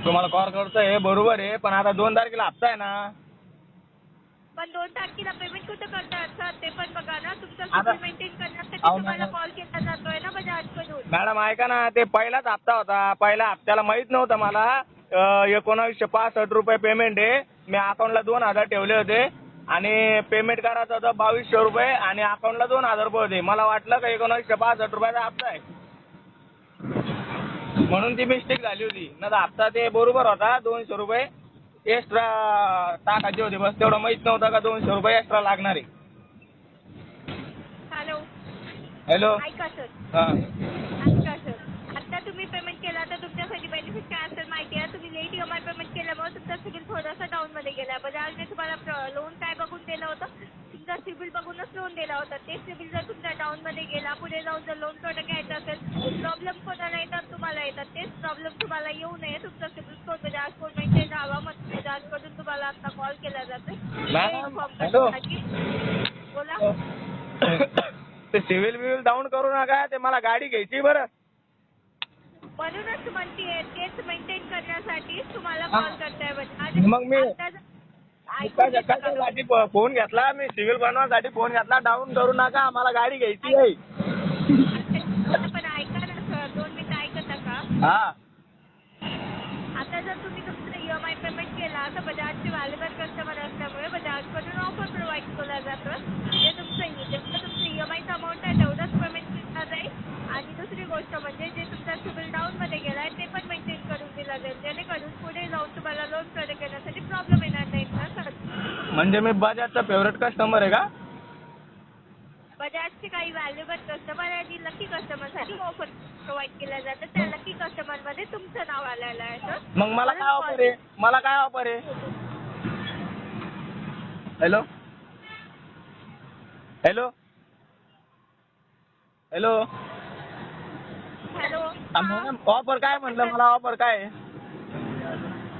तुम्हाला कॉल करतोय बरोबर आहे, पण आता 2 तारखेला हप्ता आहे ना. पण 2 तारखेला पेमेंट कुठं करतात सर ते पण बघा ना. तुमचं आता सिबिल मेंटेन करण्यासाठी अहो तुम्हाला मॅडम कॉल केला जातोय ना बजाजकडून. मॅडम ऐका ना, ते पहिलाच हप्ता होता. पहिल्या हप्त्याला माहित नव्हतं मला 1965 रुपये पेमेंट आहे. मी अकाउंटला 2000 ठेवले होते आणि पेमेंट करायचं होतं 2200 रुपये आणि अकाउंटला 2000 रुपये होते. मला वाटलं का 1965 रुपयाचा हप्ता आहे, म्हणून ती मिस्टेक झाली होती. ना हप्ता ते बरोबर होता 200 रुपये एक्स्ट्रा टाकायचे होते. बस तेवढं माहित नव्हतं का 200 रुपये एक्स्ट्रा लागणार आहे. Hello hello. ऐका सर. हां. ऐका सर. आता तुम्ही पेमेंट केला तर तुमच्यासाठी बेनिफिट काय असेल माहिती आहे. तुम्ही लेट EMI पेमेंट केल्यामुळे तुमचा सिबिल थोडासा डाऊनमध्ये गेला. बजाजने तुम्हाला लोन काय बघून दिलं होतं. तुमचा सिबिल बघूनच लोन दिला होता. तेच सिबिल जर तुमचा डाऊनमध्ये गेला, पुढे जाऊन जर लोन प्रोडक्ट घ्यायचं असेल, प्रॉब्लेम कोणाला येतात तुम्हाला येतात. तेच प्रॉब्लेम तुम्हाला येऊ नये. तुमचा CIBIL score Bajaj score maintain राहावा. मग बजाजकडून तुम्हाला आता कॉल केला जातोय ते मॅडम इन्फॉर्म हॅलो. करण्यासाठी. बोला. ते सिव्हिल बिव्हिल डाऊन करू नका. ते मला गाडी घ्यायची बरं. म्हणूनच म्हणतीये तेच मेंटेन करण्यासाठी तुम्हाला हा. कॉल करताय बजाज. मग मी ऐकून घेता का कशासाठी फोन घेतला मी? सिव्हिल बनवायसाठी फोन घेतला. डाऊन करू नका, मला गाडी घ्यायची आहे. पण ऐका ना सर, 2 मिनिटं ऐकता का? हा. आता जर तुम्ही तुमचं EMI पेमेंट केला तर बजाजचे व्हॅल्युएबल कस्टमर असल्यामुळे बजाजकडून ऑफर प्रोव्हाइड केला जातो. जे जेवढं तुमचं EMIचं अमाऊंट आहे तेवढंच पेमेंट केला जाईल. आणि दुसरी गोष्ट म्हणजे जे तुमचा सिबिल डाऊनमध्ये गेला आहे ते पण मेंटेन करून दिला जाईल. जेणेकरून पुढे जाऊन तुम्हाला लोन प्रोडक्ट घेण्यासाठी प्रॉब्लेम येणार नाही ना सर. म्हणजे मी बजाजचा फेवरेट कस्टमर आहे का? बजाजचे काही व्हॅल्युएबल कस्टमर आणि लकी कस्टमरसाठी ऑफर प्रोव्हाइड केल्या जातात. त्या लकी कस्टमरमध्ये तुमचं नाव आलेलं आहे सर. मग मला काय ऑफर आहे? मला काय ऑफर आहे? Hello. Hello. Hello. Hello. Madam offer काय म्हटलं? मला ऑफर काय आहे?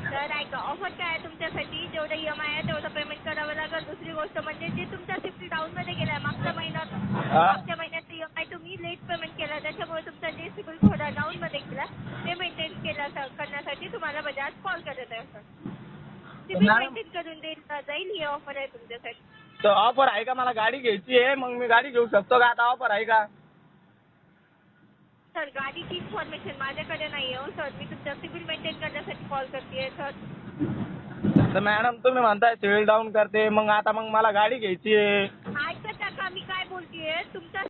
तर ऐका, ऑफर काय आहे तुमच्यासाठी. जेवढं EMI आहे तेवढं पेमेंट करावं लागेल. दुसरी गोष्ट म्हणजे जे तुमचा सिबिल डाऊनमध्ये गेला आहे मागच्या महिन्याचं EMI तुम्ही लेट पेमेंट केला. त्याच्यामुळे तुमचा जे सिबिल थोडा डाऊनमध्ये गेला ते मेंटेन करण्यासाठी तुम्हाला बजाज कॉल करत आहे सर. सिबिल मॅडम मेंटेन करून दिला जाईल. ही ऑफर आहे तुमच्यासाठी. तर ऑफर आहे का? मला गाडी घ्यायची आहे. मग मी गाडी घेऊ शकतो का? आता ऑफर आहे का? सर गाडीची इन्फॉर्मेशन माझ्याकडे नाही आहे सर. मी तुमच्या सिबिल मेंटेन करण्यासाठी कॉल करते सर. तर मॅडम तुम्ही म्हणताय सिव्हिल डाऊन करते, मग आता मला गाडी घ्यायची आहे. ऐकता का मी काय बोलतेय. तुमचा